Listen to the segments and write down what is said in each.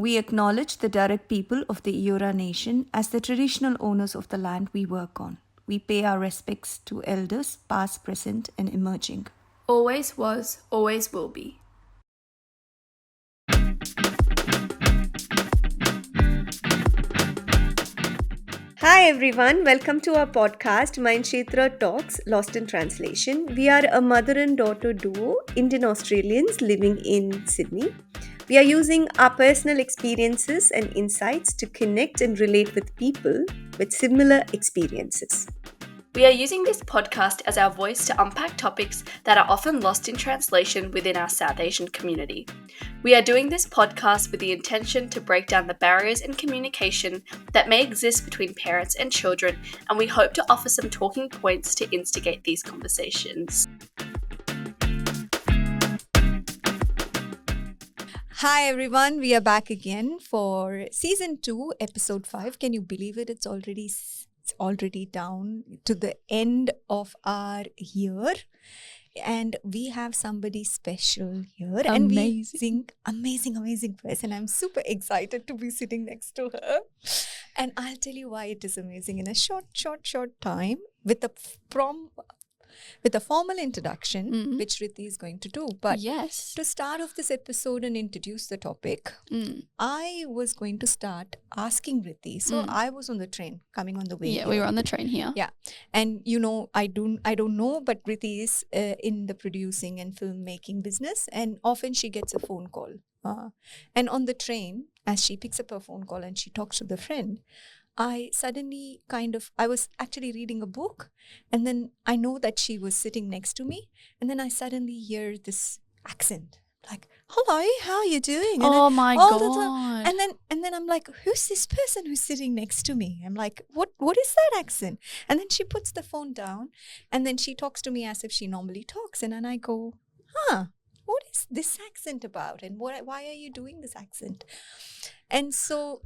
We acknowledge the Darug people of the Eora Nation as the traditional owners of the land we work on. We pay our respects to elders, past, present, and emerging. Always was, always will be. Hi everyone, welcome to our podcast Mindkshetra Talks Lost in Translation. We are a mother and daughter duo, Indian Australians living in Sydney. We are using our personal experiences and insights to connect and relate with people with similar experiences. We are using this podcast as our voice to unpack topics that are often lost in translation within our South Asian community. We are doing this podcast with the intention to break down the barriers in communication that may exist between parents and children, and we hope to offer some talking points to instigate these conversations. Hi everyone, we are back again for season 2, episode 5. Can you believe it? It's already down to the end of our year, and we have somebody special here. And we think amazing person. I'm super excited to be sitting next to her, and I'll tell you why it is amazing in a short time with a formal introduction, which Rithi is going to do. But yes, to start off this episode and introduce the topic, I was going to start asking Rithi. So I was on the train coming on the way. Yeah, we were on the train here. Yeah, and you know, I don't know, but Rithi is in the producing and filmmaking business, and often she gets a phone call. And on the train, as she picks up her phone call and she talks to the friend, I suddenly I was actually reading a book, and then I know that she was sitting next to me, and then I suddenly hear this accent, like, "Hello, how are you doing?" And my God. And then I'm like, "Who's this person who's sitting next to me?" I'm like, what is that accent? And then she puts the phone down, and then she talks to me as if she normally talks, and then I go, what is this accent about? And why are you doing this accent? And so,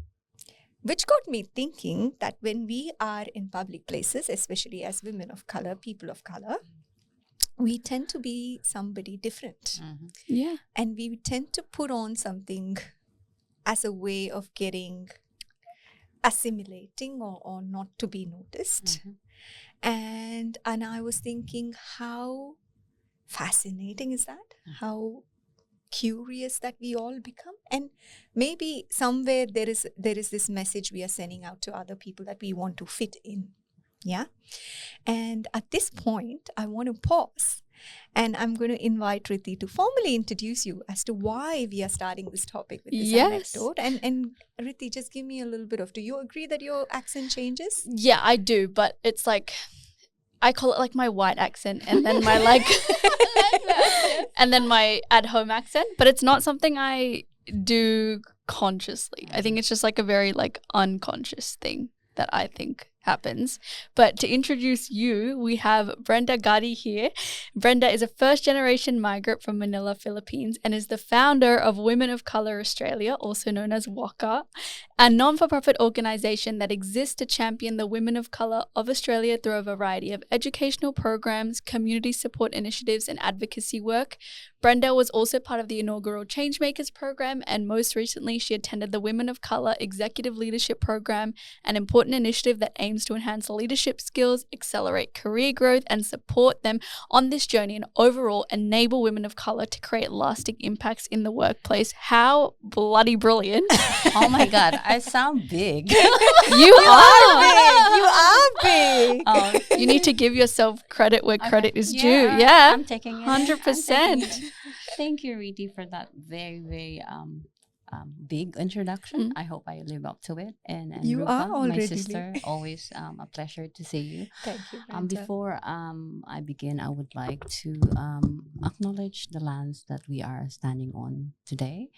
which got me thinking that when we are in public places, especially as women of color, people of color, we tend to be somebody different. Yeah. And we tend to put on something as a way of assimilating or not to be noticed. And I was thinking, how fascinating is that? How curious that we all become, and maybe somewhere there is this message we are sending out to other people that we want to fit in. Yeah. And at this point, I want to pause, and I'm going to invite Rithi to formally introduce you as to why we are starting this topic with this anecdote. And Rithi, just give me a little bit of, do you agree that your accent changes? Yeah, I do, but it's like, I call it like my white accent, and then my like and then my at-home accent, but it's not something I do consciously. I think it's just like a very like unconscious thing that I think happens. But to introduce you, we have Brenda Gaddi here. Brenda is a first-generation migrant from Manila, Philippines, and is the founder of Women of Colour Australia, also known as WOCA, a non-for-profit organisation that exists to champion the women of colour of Australia through a variety of educational programs, community support initiatives, and advocacy work. Brenda was also part of the inaugural Changemakers program, and most recently she attended the Women of Colour Executive Leadership Program, an important initiative that aims to enhance leadership skills, accelerate career growth, and support them on this journey, and overall enable women of colour to create lasting impacts in the workplace. How bloody brilliant. Oh my God, I sound big. You are big. You need to give yourself credit where credit is due. Yeah, Yeah. I'm taking it. 100%. Thank you, Riti, for that very big introduction. I hope I live up to it. And You Rupa, are already my sister, always a pleasure to see you. Thank you, Brenda. Before I begin, I would like to acknowledge the lands that we are standing on today.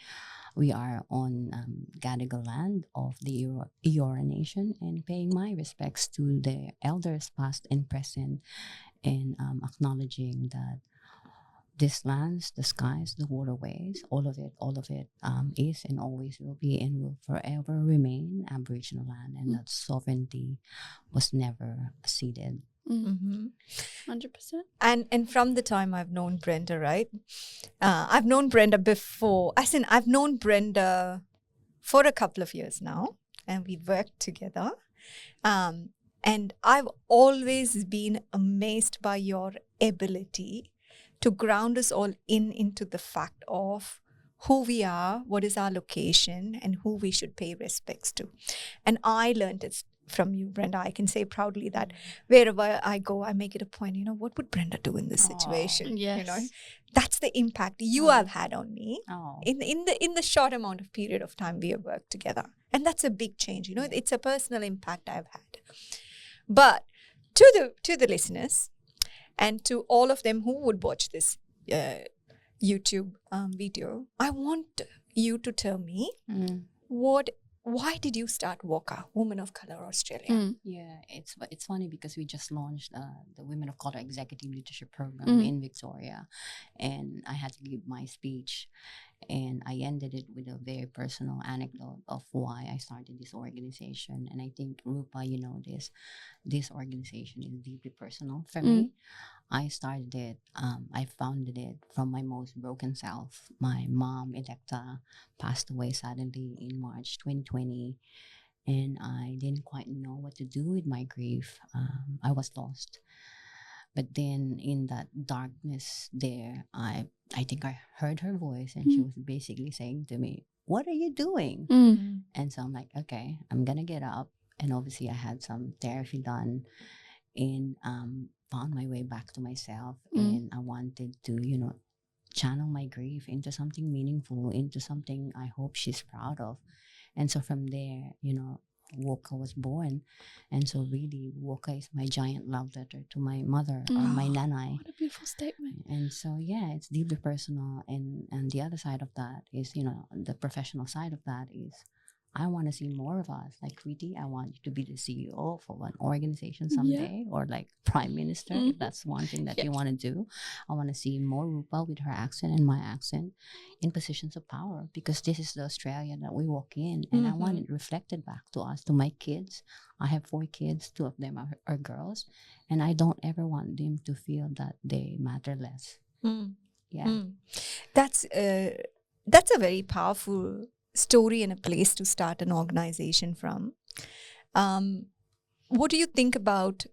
We are on Gadigal land of the Eora Nation, and paying my respects to the elders past and present, and acknowledging that these lands, the skies, the waterways, all of it is and always will be and will forever remain Aboriginal land, and that sovereignty was never ceded. 100%. And from the time I've known Brenda, right? I've known Brenda before. As in, I've known Brenda for a couple of years now, and we worked together. And I've always been amazed by your ability to ground us all into the fact of who we are, what is our location, and who we should pay respects to. And I learned it from you, Brenda. I can say proudly that wherever I go, I make it a point, what would Brenda do in this situation? Yes. That's the impact you have had on me Oh. in the short amount of period of time we have worked together. And that's a big change. It's a personal impact I've had. But to the listeners and to all of them who would watch this YouTube video, I want you to tell me why did you start WOCA, Women of Color Australia? Yeah, it's funny because we just launched the Women of Color Executive Leadership Program in Victoria, and I had to give my speech, and I ended it with a very personal anecdote of why I started this organization. And I think, Rupa, you know this organization is deeply personal for me. I started it, I founded it from my most broken self. My mom, Electa, passed away suddenly in March 2020, and I didn't quite know what to do with my grief. I was lost. But then in that darkness there, I think I heard her voice, and she was basically saying to me, "What are you doing?" And so I'm like, okay, I'm gonna get up. And obviously I had some therapy done, and found my way back to myself. And I wanted to, channel my grief into something meaningful, into something I hope she's proud of. And so from there, WOCA was born. And so really, WOCA is my giant love letter to my mother, or my nanay. What a beautiful statement. And so, yeah, it's deeply personal. And the other side of that is, the professional side of that is, I want to see more of us. Like, Kriti, I want you to be the CEO of an organization someday, or like Prime Minister, if that's one thing that you want to do. I want to see more Rupa with her accent and my accent in positions of power, because this is the Australia that we walk in, and I want it reflected back to us, to my kids. I have 4 kids, 2 of them are girls, and I don't ever want them to feel that they matter less. That's a very powerful story and a place to start an organization from. What do you think about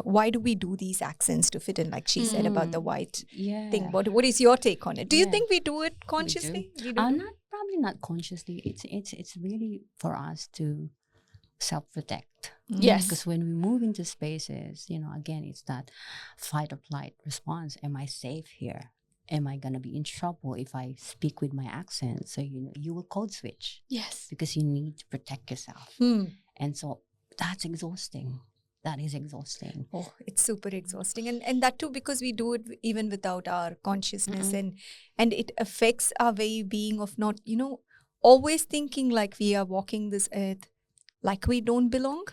why do we do these accents to fit in, like she said about the white thing? What is your take on it? Do you think we do it consciously? Probably not consciously. It's really for us to self-protect. Yes. Because when we move into spaces, again, it's that fight or flight response. Am I safe here? Am I going to be in trouble if I speak with my accent? So, you will code switch. Yes. Because you need to protect yourself. And so that's exhausting. That is exhausting. Oh, it's super exhausting. And that too, because we do it even without our consciousness. And it affects our way being of not, always thinking like we are walking this earth like we don't belong.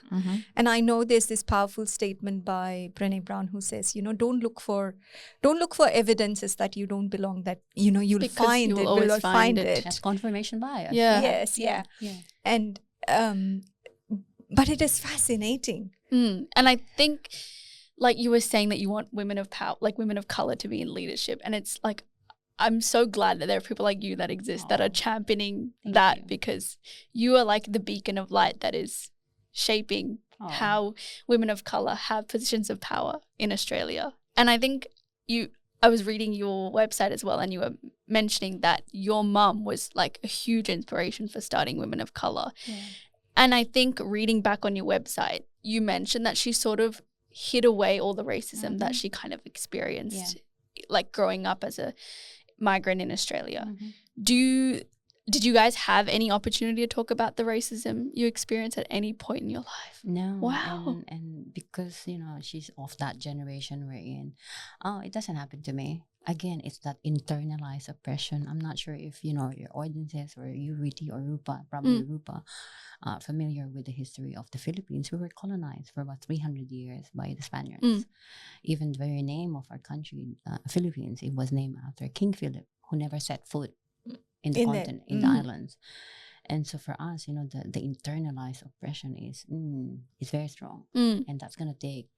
And I know there's this powerful statement by Brené Brown who says, don't look for evidences that you don't belong, that you'll Because find you'll it, always we'll find find it. That's confirmation bias. Yes, yeah. And but it is fascinating. And I think, like you were saying, that you want women of power, like women of color, to be in leadership, and it's like, I'm so glad that there are people like you that exist that are championing that, because you are like the beacon of light that is shaping how women of color have positions of power in Australia. And I think I was reading your website as well, and you were mentioning that your mum was like a huge inspiration for starting Women of Color. And I think reading back on your website, you mentioned that she sort of hid away all the racism that she kind of experienced, like growing up as a migrant in Australia. Did you guys have any opportunity to talk about the racism you experienced at any point in your life? No. Wow. And because, she's of that generation we're in, it doesn't happen to me. Again, it's that internalized oppression. I'm not sure if, your audiences, or you, Riti, or Rupa, probably Rupa, familiar with the history of the Philippines. We were colonized for about 300 years by the Spaniards. Even the very name of our country, Philippines, it was named after King Philip, who never set foot in the continent, in the islands. And so for us, the internalized oppression is very strong. And that's going to take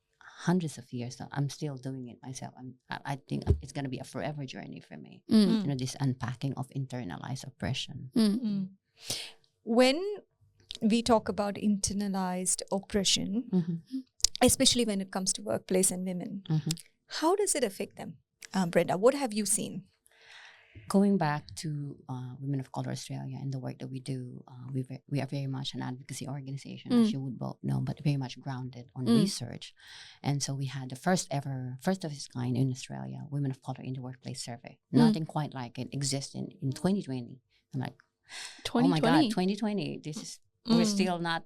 hundreds of years. I'm still doing it myself. I think it's going to be a forever journey for me. This unpacking of internalized oppression. when we talk about internalized oppression, especially when it comes to workplace and women, how does it affect them? Brenda, what have you seen? Going back to Women of Color Australia and the work that we do, we are very much an advocacy organization, as you would both know, but very much grounded on research. And so we had the first of its kind in Australia, Women of Color in the Workplace survey. Nothing quite like it exists in 2020. I'm like, 2020. oh my God, 2020. This is we're still not,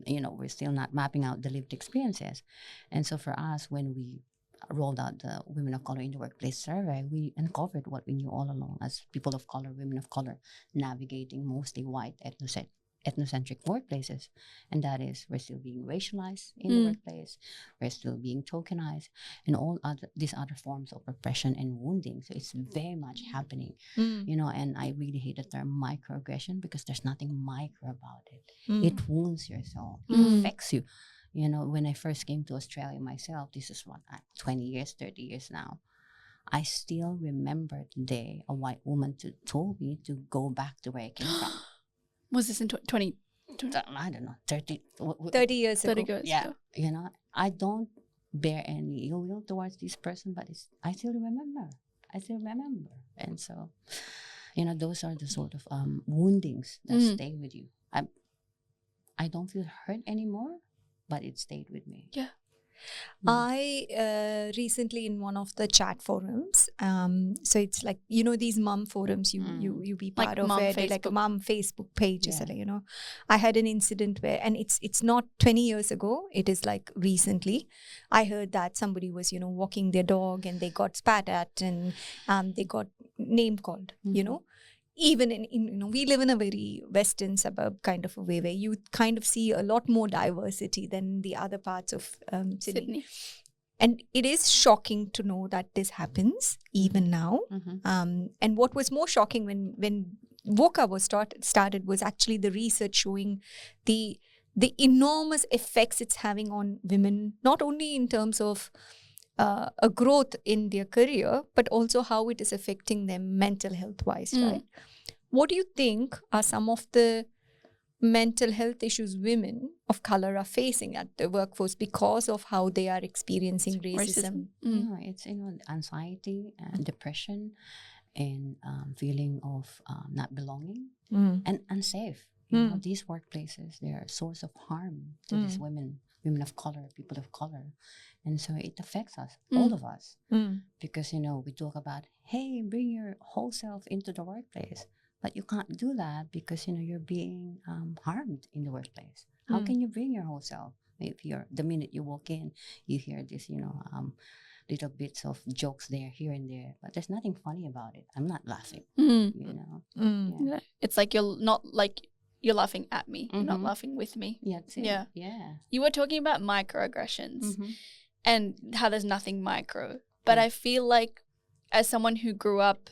we're still not mapping out the lived experiences. And so for us, when we rolled out the Women of Color in the Workplace survey, we uncovered what we knew all along as people of color, women of color, navigating mostly white ethnocentric workplaces. And that is, we're still being racialized in the workplace, we're still being tokenized, and all these other forms of oppression and wounding. So it's very much happening, and I really hate the term microaggression because there's nothing micro about it. It wounds your soul, it affects you. When I first came to Australia myself, this is 20 years, 30 years now, I still remember the day a white woman told me to go back to where I came from. Was this in 20? I don't know, 30 years ago. 30 years yeah, ago. I don't bear any ill will towards this person, but I still remember. And so, those are the sort of woundings that stay with you. I don't feel hurt anymore, but it stayed with me. Yeah. I recently in one of the chat forums, so it's like, these mum forums you be part Like of, mum where they like a Facebook. mum Facebook page, Yeah. I had an incident where, and it's not 20 years ago, it is like recently, I heard that somebody was, walking their dog and they got spat at and they got name called, even in we live in a very western suburb kind of a way where you kind of see a lot more diversity than the other parts of Sydney. And it is shocking to know that this happens even now. And what was more shocking when VOCA was started was actually the research showing the enormous effects it's having on women, not only in terms of a growth in their career, but also how it is affecting them mental health wise, right? What do you think are some of the mental health issues women of color are facing at the workforce because of how they are experiencing racism? It's anxiety and depression and feeling of not belonging and unsafe. These workplaces, they're a source of harm to these women of color, people of color. And so it affects us, all of us, because, we talk about, hey, bring your whole self into the workplace. But you can't do that because, you're being harmed in the workplace. How can you bring your whole self? If the minute you walk in, you hear this, little bits of jokes here and there, but there's nothing funny about it. I'm not laughing, Yeah. It's like you're laughing at me. You're not laughing with me. Yeah, that's it. Yeah. You were talking about microaggressions and how there's nothing micro. But I feel like as someone who grew up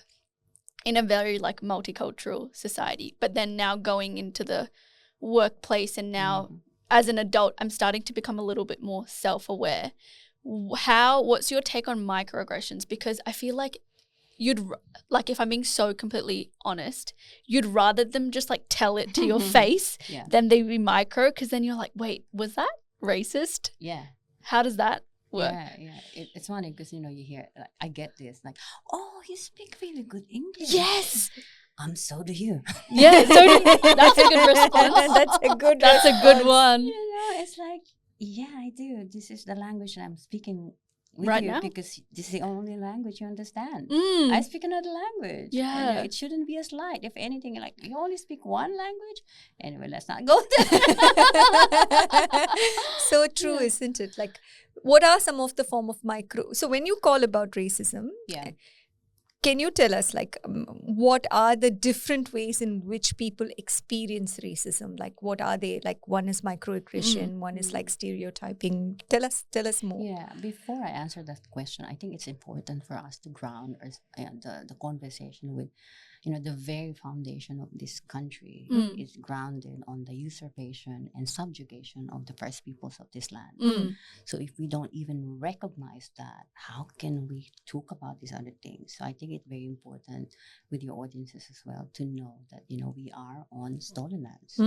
in a very multicultural society, but then now going into the workplace and now as an adult, I'm starting to become a little bit more self-aware. What's your take on microaggressions? Because I feel like if I'm being so completely honest, you'd rather them just tell it to your face than they be micro, because then you're like, wait, was that racist? Yeah. How does that work? Yeah. It's funny because, you hear, I get this, oh, you speak really good English. Yes. So do you. Yeah, so that's a good response. That's a good one. It's like, yeah, I do. This is the language that I'm speaking with right you now, because this is the only language you understand. Mm. I speak another language. Yeah. And, it shouldn't be a slight. If anything, you only speak one language. Anyway, let's not go there. So true, isn't it? What are some of the form of micro? So when you call about racism, can you tell us what are the different ways in which people experience racism? What are they? One is microaggression, one is stereotyping. Tell us more. Yeah, before I answer that question, I think it's important for us to ground the conversation with the very foundation of this country is grounded on the usurpation and subjugation of the first peoples of this land. So if we don't even recognize that, how can we talk about these other things? So I think it's very important with your audiences as well to know that, we are on stolen lands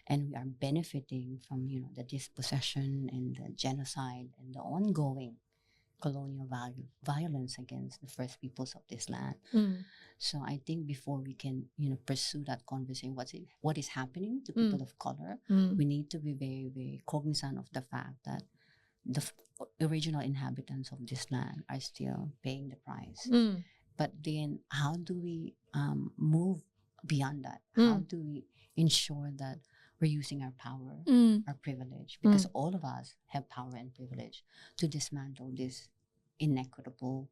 and we are benefiting from, the dispossession and the genocide and the ongoing colonial violence against the first peoples of this land. So I think before we can, pursue that conversation, what is happening to people of color, we need to be very, very cognizant of the fact that the original inhabitants of this land are still paying the price. But then how do we move beyond that? How do we ensure that we're using our power, our privilege, because all of us have power and privilege to dismantle these inequitable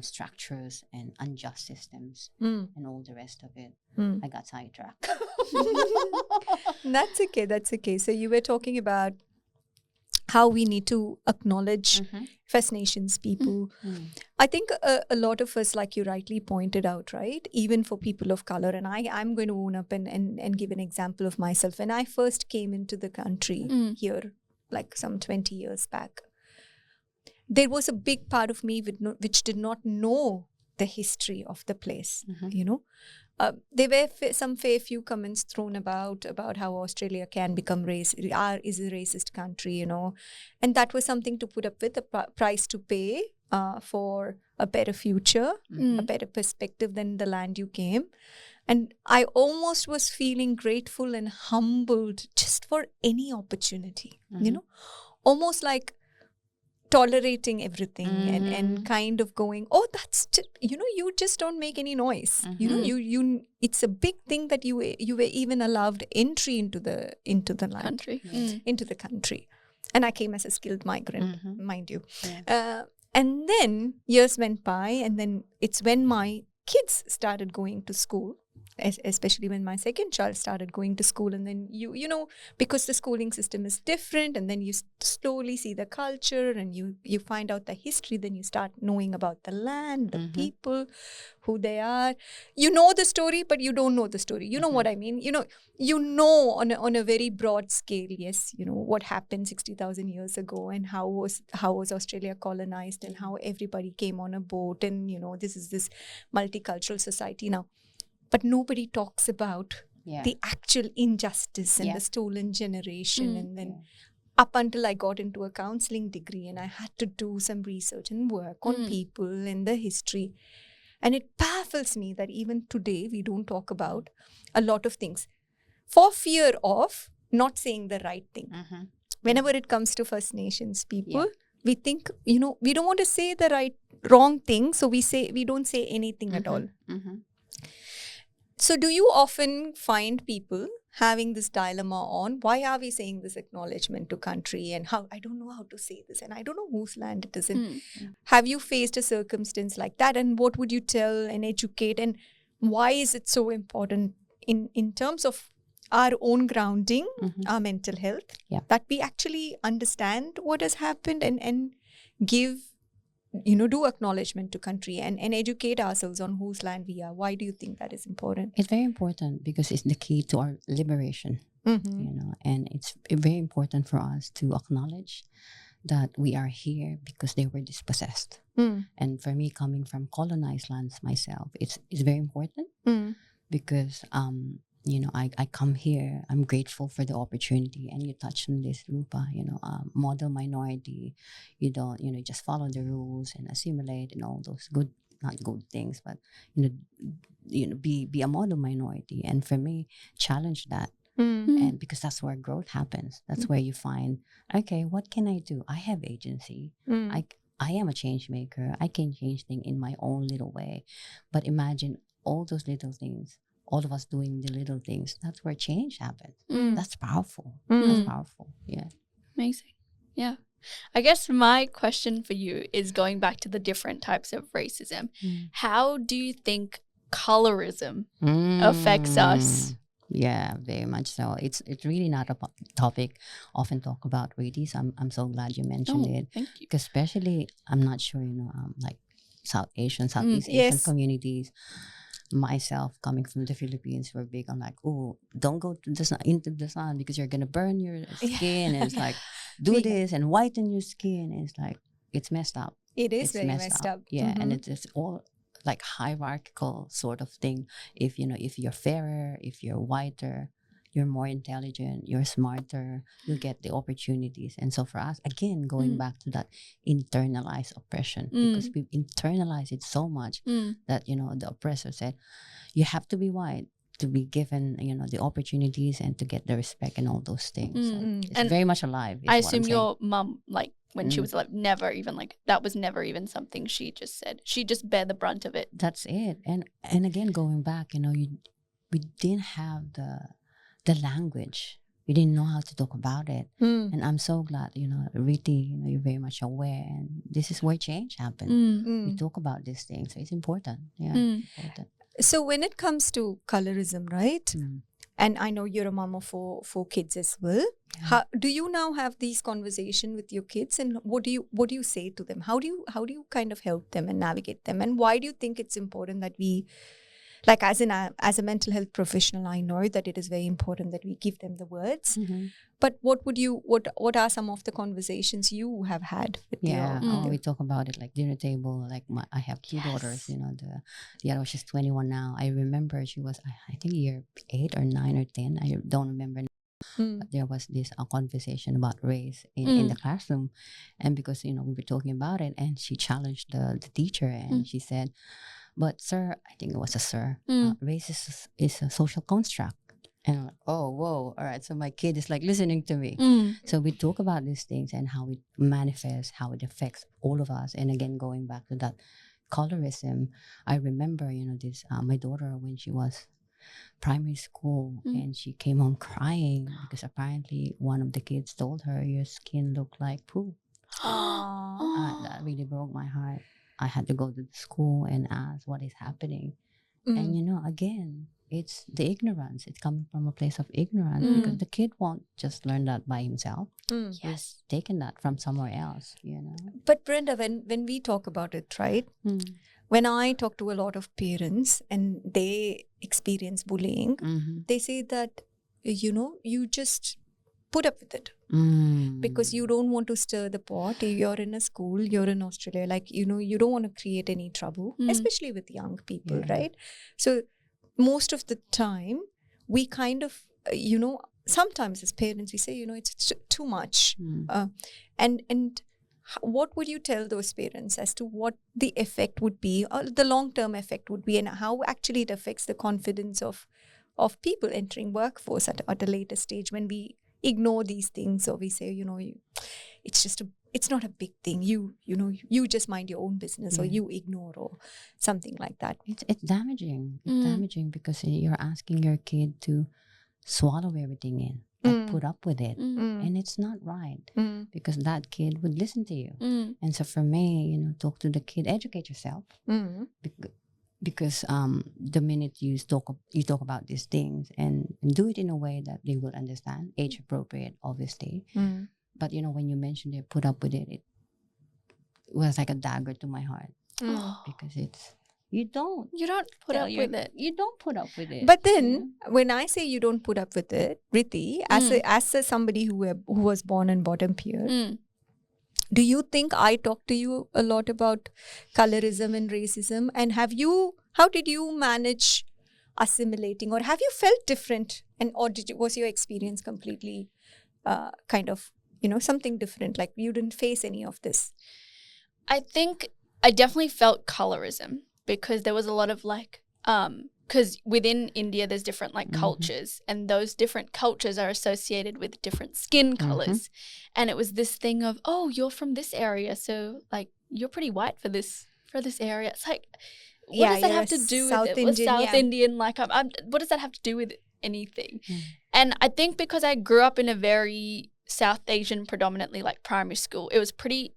structures and unjust systems and all the rest of it. I got sidetracked. That's okay. That's okay. So you were talking about how we need to acknowledge First Nations people. I think a lot of us, like you rightly pointed out, right? Even for people of color, and I'm going to own up and give an example of myself. When I first came into the country here, like some 20 years back, there was a big part of me which did not know the history of the place, there were some fair few comments thrown about how Australia can become is a racist country, and that was something to put up with, a price to pay for a better future, a better perspective than the land you came. And I almost was feeling grateful and humbled just for any opportunity, almost like tolerating everything and kind of going, oh, that's just, you just don't make any noise. You it's a big thing that you were even allowed entry into the land, Country. into the country. And I came as a skilled migrant, mind you. And then years went by, and then it's when my kids started going to school, especially when my second child started going to school, and then because the schooling system is different, and then you slowly see the culture and you find out the history, then you start knowing about the land, the people, who they are. You know the story, but you don't know the story. You know what I mean? On a very broad scale, yes, what happened 60,000 years ago, and how was Australia colonized, and how everybody came on a boat, and this is this multicultural society now. But nobody talks about the actual injustice and the stolen generation. And then up until I got into a counseling degree, and I had to do some research and work on people and the history. And it baffles me that even today we don't talk about a lot of things for fear of not saying the right thing. Whenever it comes to First Nations people, we think, we don't want to say the wrong thing. So we don't say anything at all. So do you often find people having this dilemma on why are we saying this acknowledgement to country, and how I don't know how to say this, and I don't know whose land it is in. Have you faced a circumstance like that, and what would you tell and educate, and why is it so important in terms of our own grounding, our mental health, that we actually understand what has happened and give do acknowledgement to country and educate ourselves on whose land we are? Why do you think that is important? It's very important because it's the key to our liberation, and it's very important for us to acknowledge that we are here because they were dispossessed. And for me, coming from colonized lands myself, it's very important because I come here, I'm grateful for the opportunity, and you touched on this, Rupa, model minority, you don't, just follow the rules and assimilate and all those not good things, but, be a model minority. And for me, challenge that. And because that's where growth happens. That's where you find, okay, what can I do? I have agency. I am a change maker. I can change things in my own little way. But imagine all those little things, all of us doing the little things. That's where change happens. That's powerful. That's powerful. Yeah. Amazing. Yeah. I guess my question for you is going back to the different types of racism. How do you think colorism affects us? Yeah, very much so. It's really not a topic often talk about racism. I'm so glad you mentioned it. Thank you. Because especially, I'm not sure, like Southeast Asian communities, myself coming from the Philippines were big on like, oh, don't go to the sun, into the sun because you're gonna burn your skin. And it's like, do We- this and whiten your skin. And it's like, it's messed up. It is It's very messed up. Yeah, and Mhm. it's all like hierarchical sort of thing. If if you're fairer, if you're whiter, you're more intelligent, you're smarter, you get the opportunities. And so for us, again, going back to that internalized oppression, because we internalize it so much that the oppressor said, you have to be white to be given the opportunities and to get the respect and all those things. So it's And very much alive. Is I what I'm assume saying. your mum, like when she was like, never even like that was never even something she just said. She just bear the brunt of it. That's it. And again, going back, we didn't have the language. We didn't know how to talk about it. And I'm so glad, Riti, you're very much aware, and this is where change happens. We talk about these things, so it's important. Yeah, important. So when it comes to colorism, right? And I know you're a mama for kids as well. Yeah. How do you now have these conversations with your kids, and what do you say to them? How do you kind of help them and navigate them? And why do you think it's important that we, like as a mental health professional, I know that it is very important that we give them the words. But what are some of the conversations you have had with we talk about it like dinner table. Like I have two daughters. The other she's 21 now. I remember she was I think year 8 or 9 or 10. I don't remember. But there was this conversation about race in the classroom, and because we were talking about it, and she challenged the teacher, and she said, "But sir," I think it was a sir, race is a social construct. And I'm like, oh, whoa, all right. So my kid is like listening to me. So we talk about these things and how it manifests, how it affects all of us. And again, going back to that colorism, I remember, this my daughter when she was primary school, and she came home crying because apparently one of the kids told her, your skin looked like poo. That really broke my heart. I had to go to the school and ask what is happening. And again, it's the ignorance. It's coming from a place of ignorance because the kid won't just learn that by himself. He's taken that from somewhere else, But Brenda, when we talk about it, right? When I talk to a lot of parents and they experience bullying, they say that, you just put up with it because you don't want to stir the pot. You're in a school, you're in Australia, like, you don't want to create any trouble, especially with young people, right? So most of the time, we kind of, sometimes as parents, we say, it's too much. And what would you tell those parents as to what the effect would be, or the long-term effect would be, and how actually it affects the confidence of people entering workforce at a later stage when we ignore these things, or we say, it's not a big thing. You just mind your own business, or you ignore, or something like that. It's damaging. It's damaging because you're asking your kid to swallow everything in, like put up with it, and it's not right because that kid would listen to you. And so for me, talk to the kid, educate yourself, because the minute you talk about these things and do it in a way that they will understand, age appropriate, obviously. But when you mentioned it, put up with it, it was like a dagger to my heart because you don't put up with it. You don't put up with it. But then when I say you don't put up with it, Riti, as somebody who was born and brought up here, do you think I talk to you a lot about colorism and racism? And how did you manage assimilating, or have you felt different? And or was your experience completely kind of, something different? Like you didn't face any of this? I think I definitely felt colorism because there was a lot of like, because within India there's different like cultures, and those different cultures are associated with different skin colors. And it was this thing of, oh, you're from this area, so like you're pretty white for this area. It's like, what does that have to do with it? We're South Indian, like what does that have to do with anything? And I think because I grew up in a very South Asian, predominantly like primary school, it was pretty,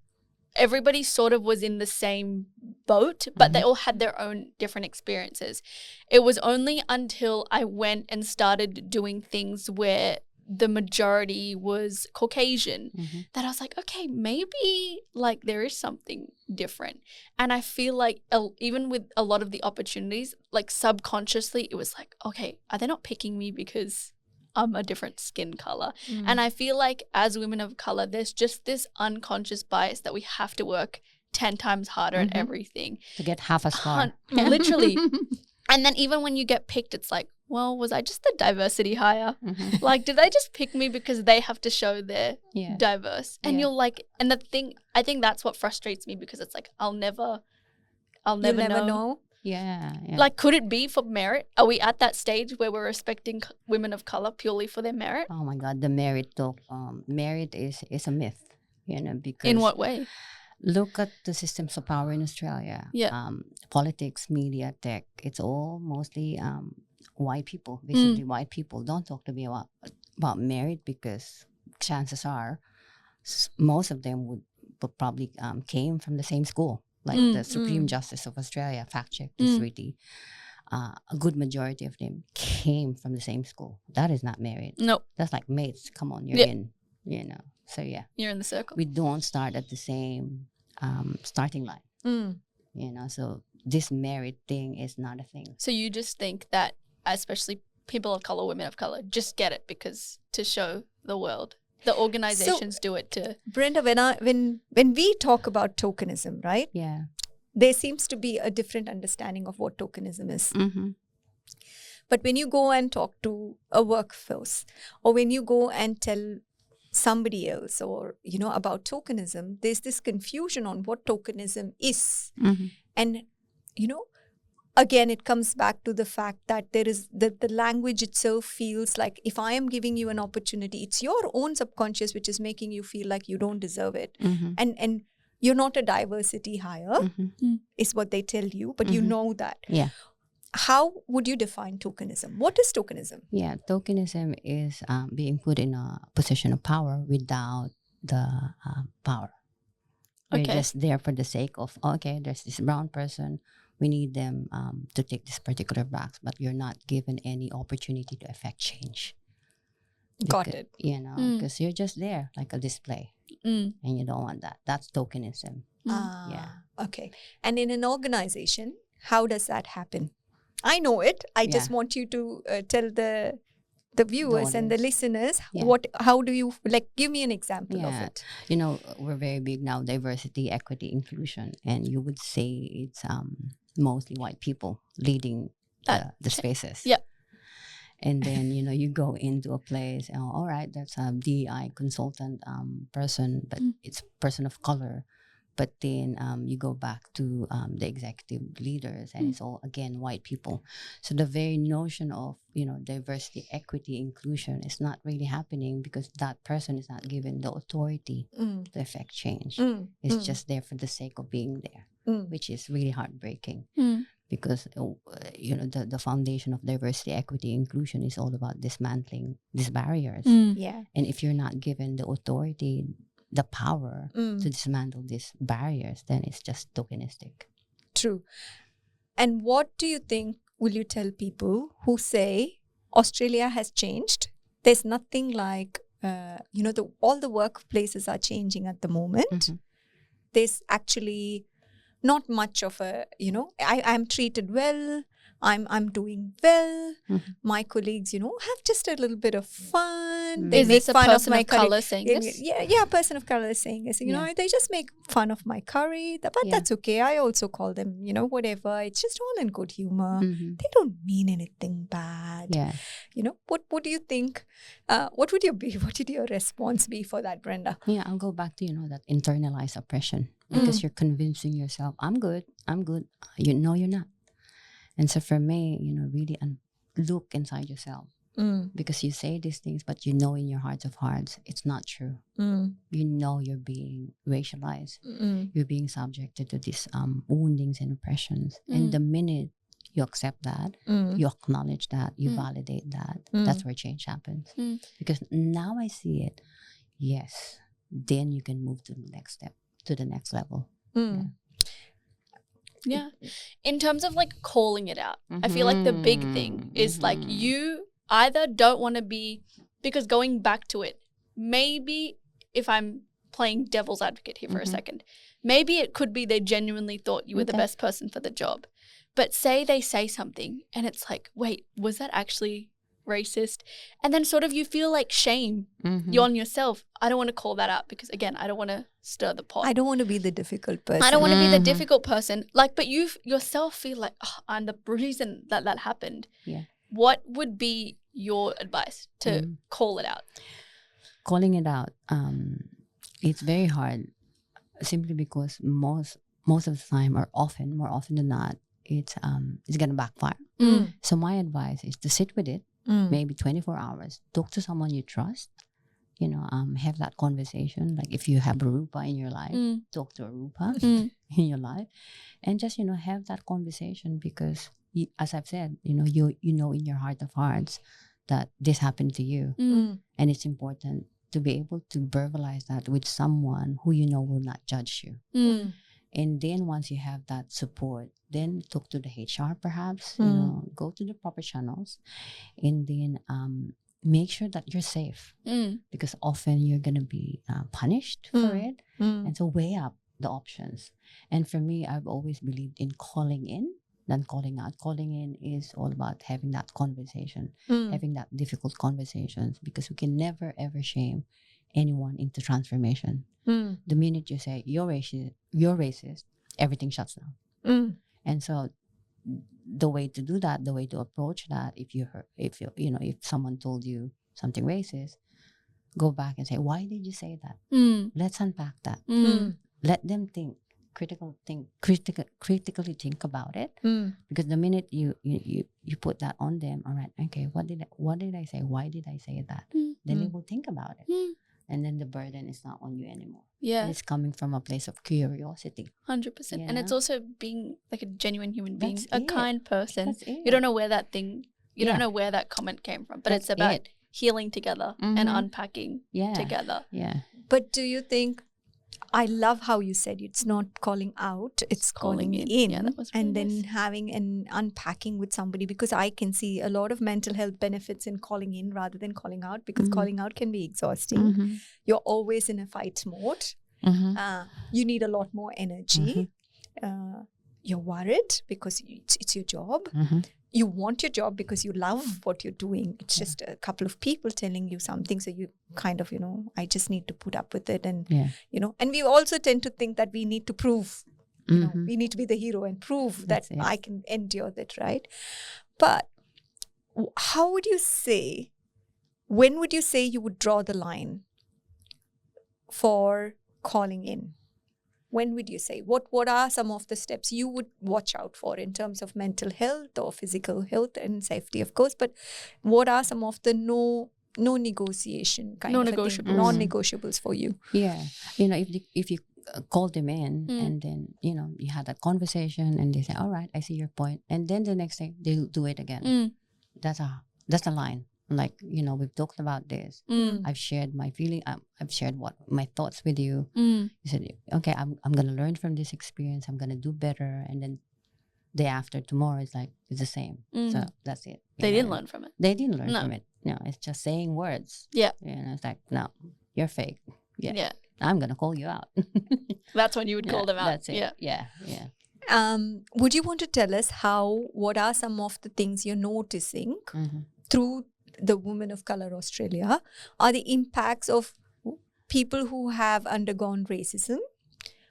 everybody sort of was in the same boat, but they all had their own different experiences. It was only until I went and started doing things where the majority was Caucasian, Mhm. that I was like, okay, maybe like there is something different. And I feel like even with a lot of the opportunities, like subconsciously, it was like, okay, are they not picking me because I'm a different skin color? And I feel like as women of color, there's just this unconscious bias that we have to work 10 times harder at Mhm. everything. To get half a star. Literally. And then even when you get picked, it's like, well, was I just the diversity hire? Mhm. Like, did they just pick me because they have to show they're Yeah. diverse? And Yeah. you're like, and the thing, I think that's what frustrates me, because it's like, I'll never You'll never know. know. Yeah. Yeah. Like, could it be for merit? Are we at that stage where we're respecting women of color purely for their merit? Oh my God, the merit talk. Merit is a myth, because In what way? look at the systems of power in Australia. Yeah. Politics, media, tech. It's all mostly white people, basically white people. Don't talk to me about merit, because chances are most of them would probably came from the same school. Like the Supreme Justice of Australia, fact check this really. A good majority of them came from the same school. That is not merit. No, That's like mates. Come on, you're Yeah. in. So yeah, you're in the circle. we don't start at the same starting line. So this merit thing is not a thing. So you just think that, especially people of color, women of color, just get it because to show the world. The organizations do it to. Brenda, when we talk about tokenism, right? Yeah. There seems to be a different understanding of what tokenism is. Mm-hmm. But when you go and talk to a workforce, or when you go and tell somebody else, or about tokenism, there's this confusion on what tokenism is. Mm-hmm. And again, it comes back to the fact that there is the language itself feels like, if I am giving you an opportunity, it's your own subconscious which is making you feel like you don't deserve it. Mm-hmm. And you're not a diversity hire, Mm-hmm. is what they tell you, but you know that. Yeah. How would you define tokenism? What is tokenism? Yeah, tokenism is being put in a position of power without the power. You're Okay. just there for the sake of, okay, there's this brown person, we need them to take this particular box, but you're not given any opportunity to affect change. Got Because- it. because you're just there like a display, and you don't want that. That's tokenism. Yeah. Okay. And in an organization, how does that happen? I know it. I just Yeah. want you to tell the viewers and the audience. listeners Yeah. how do you, like, give me an example of Yeah. it. We're very big now, diversity, equity, inclusion, and you would say it's mostly white people leading the spaces. Yeah. And then you go into a place, all right, that's a DI consultant person, but it's person of color. But then you go back to the executive leaders, and it's all again white people. So the very notion of diversity, equity, inclusion is not really happening, because that person is not given the authority to affect change. It's just there for the sake of being there, which is really heartbreaking. Because the foundation of diversity, equity, inclusion is all about dismantling these barriers. Yeah. And if you're not given the authority, the power to dismantle these barriers, then it's just tokenistic. True. And what do you think will you tell people who say Australia has changed? There's nothing like, all the workplaces are changing at the moment. There's actually not much of a, I'm treated well. I'm doing well. My colleagues, have just a little bit of fun. They Is make this a fun person my of color curry. saying Yeah, this? yeah, a person of color is saying this. They just make fun of my curry, but that's okay. I also call them, whatever. It's just all in good humor. They don't mean anything bad. Yeah. What do you think? What would your response be for that, Brenda? Yeah, I'll go back to that internalized oppression, because you're convincing yourself, I'm good. You're not. And so for me, really look inside yourself, because you say these things, but in your heart of hearts, it's not true. You're being racialized. You're being subjected to these woundings and oppressions. And the minute you accept that, you acknowledge that, you validate that, that's where change happens. Because now I see it, yes, then you can move to the next step, to the next level. Yeah. In terms of like calling it out, I feel like the big thing is like you either don't want to be because going back to it, maybe if I'm playing devil's advocate here for a second, maybe it could be they genuinely thought you were the best person for the job. But say they say something and it's like, wait, was that actually racist? And then sort of you feel like shame on yourself. I don't want to call that out because, again, I don't want to stir the pot. I don't want to be the difficult person. I don't want to be the difficult person. Like, but you yourself feel like, oh, I'm the reason that happened. Yeah. What would be your advice to call it out? Calling it out, it's very hard, simply because most of the time, or more often than not, it's gonna backfire. So my advice is to sit with it, maybe 24 hours. Talk to someone you trust. Have that conversation. Like if you have a Rupa in your life, talk to a Rupa in your life, and just have that conversation, because as I've said, you know in your heart of hearts that this happened to you, and it's important to be able to verbalize that with someone who will not judge you. And then once you have that support, then talk to the HR perhaps, go to the proper channels, and then make sure that you're safe, because often you're going to be punished for it. And so weigh up the options. And for me, I've always believed in calling in than calling out. Calling in is all about having that conversation, having that difficult conversations, because we can never ever shame anyone into transformation. The minute you say you're racist, everything shuts down. And so the way to do that, the way to approach that, if someone told you something racist, go back and say, why did you say that? Let's unpack that. Let them critically think about it. Because the minute you put that on them, all right, okay, what did I say? Why did I say that? Then they will think about it. And then the burden is not on you anymore. Yeah. It's coming from a place of curiosity. 100%. And it's also being like a genuine human being, That's a it. kind person. That's it. You don't know where that thing, you don't know where that comment came from, but That's it's about it. healing together and unpacking together. Yeah. But do you think, I love how you said it's not calling out, it's calling in. Yeah, that was really and then nice. having an unpacking with somebody, because I can see a lot of mental health benefits in calling in rather than calling out, because calling out can be exhausting. You're always in a fight mode. You need a lot more energy. You're worried because it's your job. You want your job because you love what you're doing. It's just a couple of people telling you something, so you kind of, I just need to put up with it. And, and we also tend to think that we need to prove, we need to be the hero and prove that I can endure that, right? But how would you say, when would you say you would draw the line for calling in? When would you say? What are some of the steps you would watch out for in terms of mental health or physical health and safety, of course? But what are some of the no negotiation kind of a thing, non-negotiables for you? Yeah. If you call them in and then, you had that conversation and they say, all right, I see your point. And then the next day they'll do it again. That's a line. Like, we've talked about this. I've shared my feeling. I've shared my thoughts with you. You said, okay, I'm going to learn from this experience. I'm going to do better. And then day after, tomorrow, it's the same. So that's it. They didn't learn from it. They didn't learn from it. No, it's just saying words. Yeah. It's like, no, you're fake. Yeah. I'm going to call you out. That's when you would call them out. That's it. Yeah. Would you want to tell us what are some of the things you're noticing through the Women of Color Australia? Are the impacts of people who have undergone racism?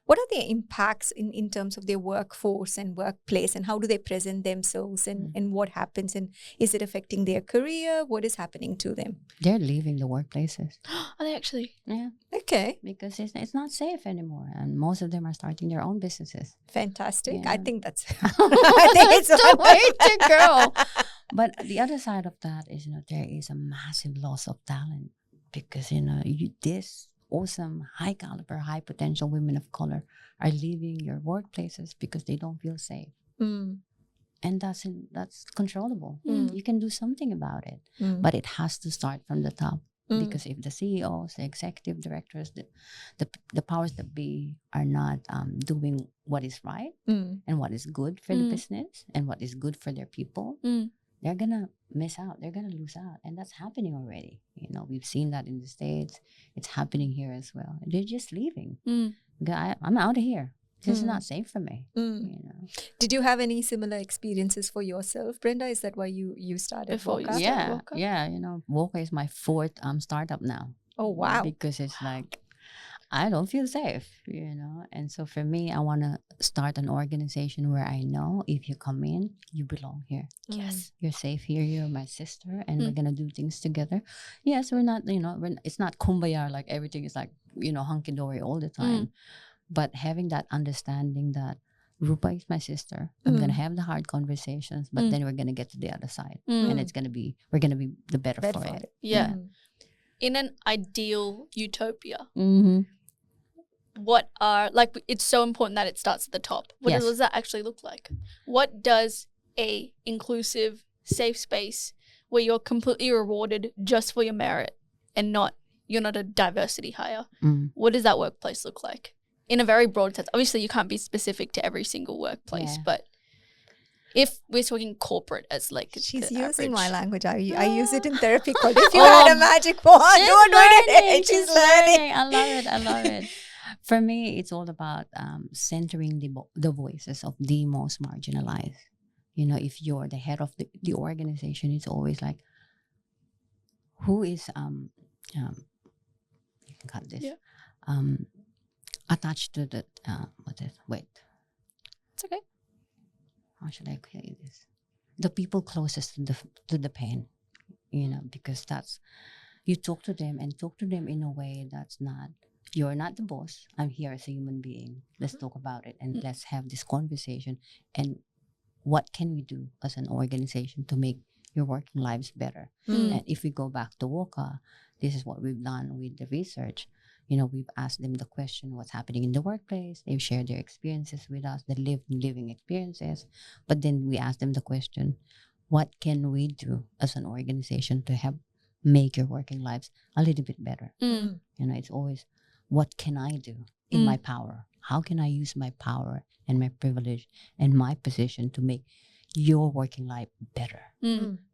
What are their impacts in terms of their workforce and workplace, and how do they present themselves, and what happens, and is it affecting their career? What is happening to them? They're leaving the workplaces. Are they actually? Yeah. Okay. Because it's not safe anymore. And most of them are starting their own businesses. Fantastic. Yeah. I think it's the way to go. But the other side of that is, there is a massive loss of talent, because, this awesome, high caliber, high potential women of color are leaving your workplaces because they don't feel safe. And that's controllable. You can do something about it, but it has to start from the top. Because if the CEOs, the executive directors, the powers that be are not doing what is right and what is good for the business and what is good for their people, they're gonna miss out. They're gonna lose out, and that's happening already. We've seen that in the States. It's happening here as well. They're just leaving. I'm out of here. This is not safe for me. Did you have any similar experiences for yourself, Brenda? Is that why you started Before you Voca? started Voca? Yeah. Voca is my fourth startup now. Oh, wow. Because it's like I don't feel safe, and so for me, I want to start an organization where I know if you come in, you belong here. Yes. You're safe here. You're my sister, and we're gonna do things together. Yes, we're not. It's not kumbaya, like everything is like hunky dory all the time. But having that understanding that Rupa is my sister, I'm gonna have the hard conversations, but then we're gonna get to the other side, and we're gonna be the better for it. Yeah. In an ideal utopia, Mm-hmm. what are, like, it's so important that it starts at the top. What Yes. does that actually look like? What does a inclusive, safe space where you're completely rewarded just for your merit and you're not a diversity hire? What does that workplace look like? In a very broad sense. Obviously, you can't be specific to every single workplace, but if we're talking corporate as like She's the using average. my language. I use it in therapy called if you had a magic wand. Don't do it. She's learning. I love it. For me, it's all about centering the voices of the most marginalized. If you're the head of the organization, it's always like, who is you can cut this. Attached to the wait. It's okay. How should I say this? The people closest to the pain, because that's, you talk to them in a way that's not, you're not the boss. I'm here as a human being. Let's talk about it and let's have this conversation. And what can we do as an organization to make your working lives better? And if we go back to Voca, this is what we've done with the research. We've asked them the question, what's happening in the workplace? They've shared their experiences with us, the living experiences. But then we asked them the question, what can we do as an organization to make your working lives a little bit better? It's always, what can I do in my power? How can I use my power and my privilege and my position to make your working life better?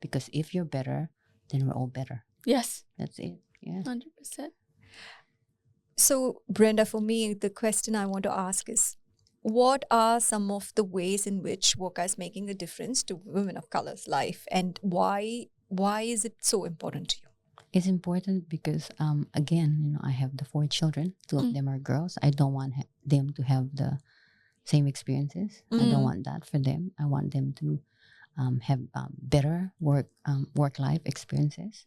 Because if you're better, then we're all better. Yes. That's it. Yeah. 100%. So, Brenda, for me, the question I want to ask is, what are some of the ways in which Voca is making a difference to women of color's life, and why is it so important to you? It's important because, again, I have the 4 children. 2 of them are girls. I don't want them to have the same experiences. I don't want that for them. I want them to have better work-life experiences.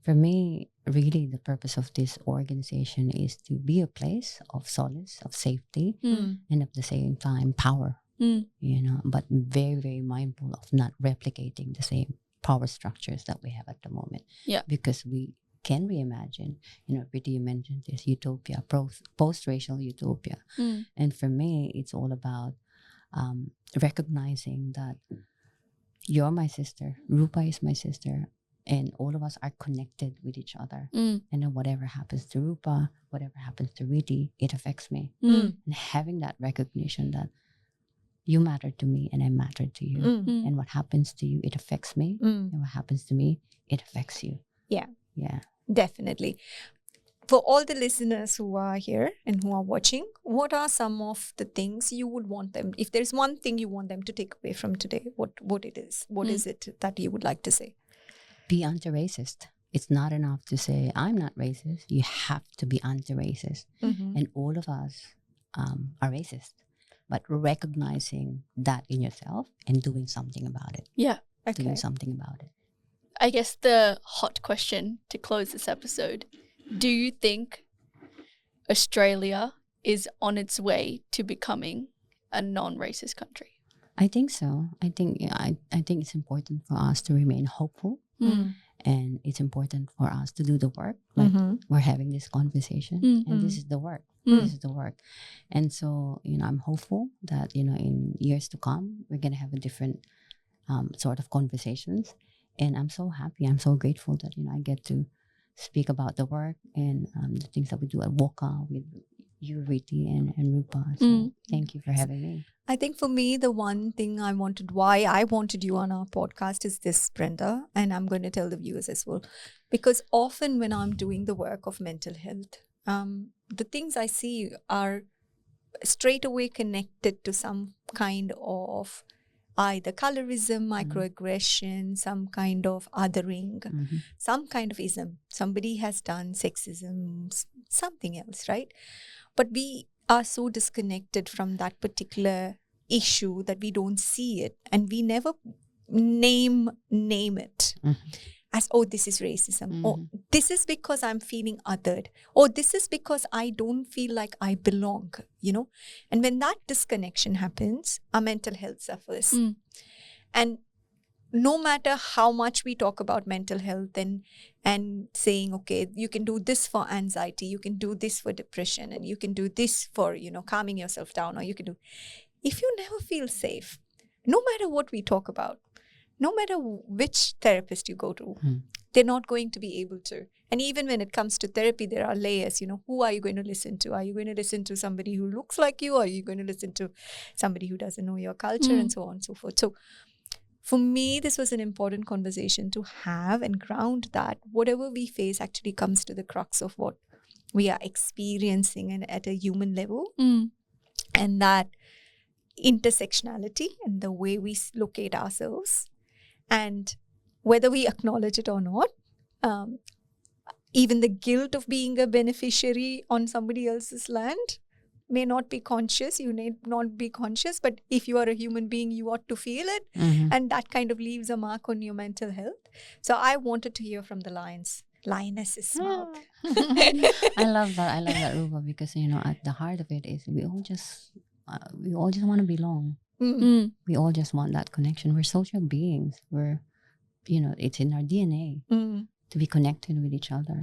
For me, really, the purpose of this organization is to be a place of solace, of safety, and at the same time, power. But very, very mindful of not replicating the same power structures that we have at the moment. Yeah. Because we can reimagine, Pretty, you mentioned this utopia, post-racial utopia. And for me, it's all about recognizing that you're my sister, Rupa is my sister, and all of us are connected with each other. And then whatever happens to Rupa, whatever happens to Riti, it affects me. And having that recognition that you matter to me and I matter to you. And what happens to you, it affects me. And what happens to me, it affects you. Yeah. Yeah. Definitely. For all the listeners who are here and who are watching, what are some of the things you would want them, if there's one thing you want them to take away from today, what it is? What is it that you would like to say? Be anti-racist. It's not enough to say, I'm not racist. You have to be anti-racist. And all of us are racist. But recognizing that in yourself and doing something about it. Yeah. Doing something about it. I guess the hot question to close this episode, do you think Australia is on its way to becoming a non-racist country? I think so. I think it's important for us to remain hopeful. And it's important for us to do the work. Like we're having this conversation and this is the work. This is the work. And so, I'm hopeful that, in years to come, we're going to have a different sort of conversations. And I'm so happy. I'm so grateful that, I get to speak about the work and the things that we do at Voca with you, Riti and Rupa. So thank you for having me. I think for me, the one thing why I wanted you on our podcast is this, Brenda, and I'm going to tell the viewers as well. Because often when I'm doing the work of mental health, the things I see are straight away connected to some kind of either colorism, microaggression, some kind of othering, some kind of ism. Somebody has done sexism, something else, right? But we are so disconnected from that particular issue that we don't see it, and we never name it as, oh, this is racism, or this is because I'm feeling othered, or this is because I don't feel like I belong, and when that disconnection happens, our mental health suffers. And no matter how much we talk about mental health and saying, okay, you can do this for anxiety, you can do this for depression, and you can do this for, calming yourself down, or you can do, if you never feel safe, no matter what we talk about, no matter which therapist you go to, they're not going to be able to. And even when it comes to therapy, there are layers, who are you going to listen to? Are you going to listen to somebody who looks like you? Or are you going to listen to somebody who doesn't know your culture, and so on and so forth? So for me, this was an important conversation to have and ground that whatever we face actually comes to the crux of what we are experiencing and at a human level. And that intersectionality and the way we look at ourselves, and whether we acknowledge it or not, even the guilt of being a beneficiary on somebody else's land may not be conscious, you may not be conscious, but if you are a human being, you ought to feel it. And that kind of leaves a mark on your mental health. So I wanted to hear from the lioness's mouth. I love that, Rupa, because at the heart of it is we all just want to belong. We all just want that connection. We're social beings. We're, it's in our DNA to be connected with each other.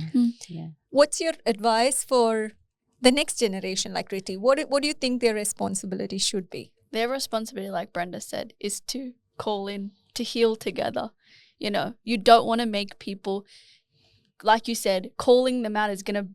Yeah. What's your advice for the next generation, like Riti? What do you think their responsibility should be? Their responsibility, like Brenda said, is to call in, to heal together. You don't want to make people, like you said, calling them out is going to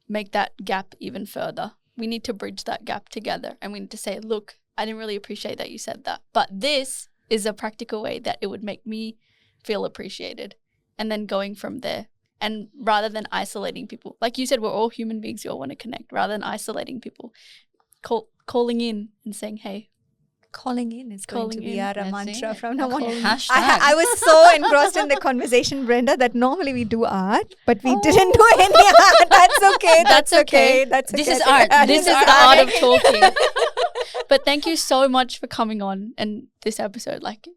make that gap even further. We need to bridge that gap together, and we need to say, look, I didn't really appreciate that you said that, but this is a practical way that it would make me feel appreciated. And then going from there. And rather than isolating people, like you said, we're all human beings, we all want to connect. Rather than isolating people, calling in and saying, hey. Calling in is going to be our That's mantra it. from now on. I I was so engrossed in the conversation, Brenda, that normally we do art, but we didn't do any art. That's okay. That's okay. That's okay. This is art. This is the art of talking. But thank you so much for coming on and this episode. Like,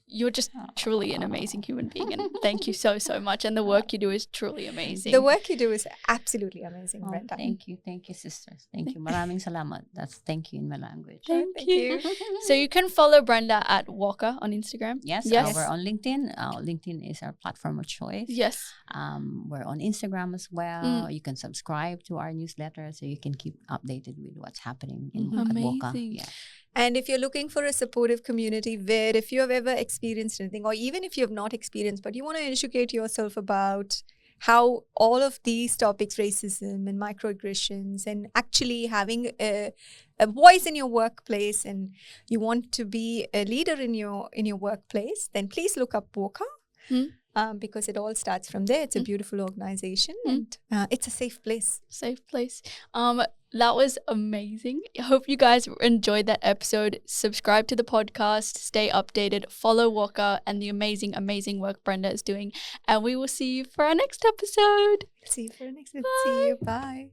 you're just truly an amazing human being, and thank you so much. And the work you do is truly amazing. The work you do is absolutely amazing, Oh, Brenda. thank you, sisters. Thank you. Maraming salamat. That's thank you in my language. Thank you. So you can follow Brenda at Walker on Instagram. Yes, we're on LinkedIn. LinkedIn is our platform of choice. Yes. We're on Instagram as well. You can subscribe to our newsletter so you can keep updated with what's happening in at Walker. Amazing. Yeah. And if you're looking for a supportive community where if you have ever experienced anything, or even if you have not experienced, but you want to educate yourself about how all of these topics, racism and microaggressions, and actually having a voice in your workplace, and you want to be a leader in your workplace, then please look up Walker. Because it all starts from there. It's a beautiful organization, and it's a safe place. Safe place. That was amazing. I hope you guys enjoyed that episode. Subscribe to the podcast, stay updated, follow Walker and the amazing, amazing work Brenda is doing. And we will see you for our next episode. See you for the next. See you. Bye.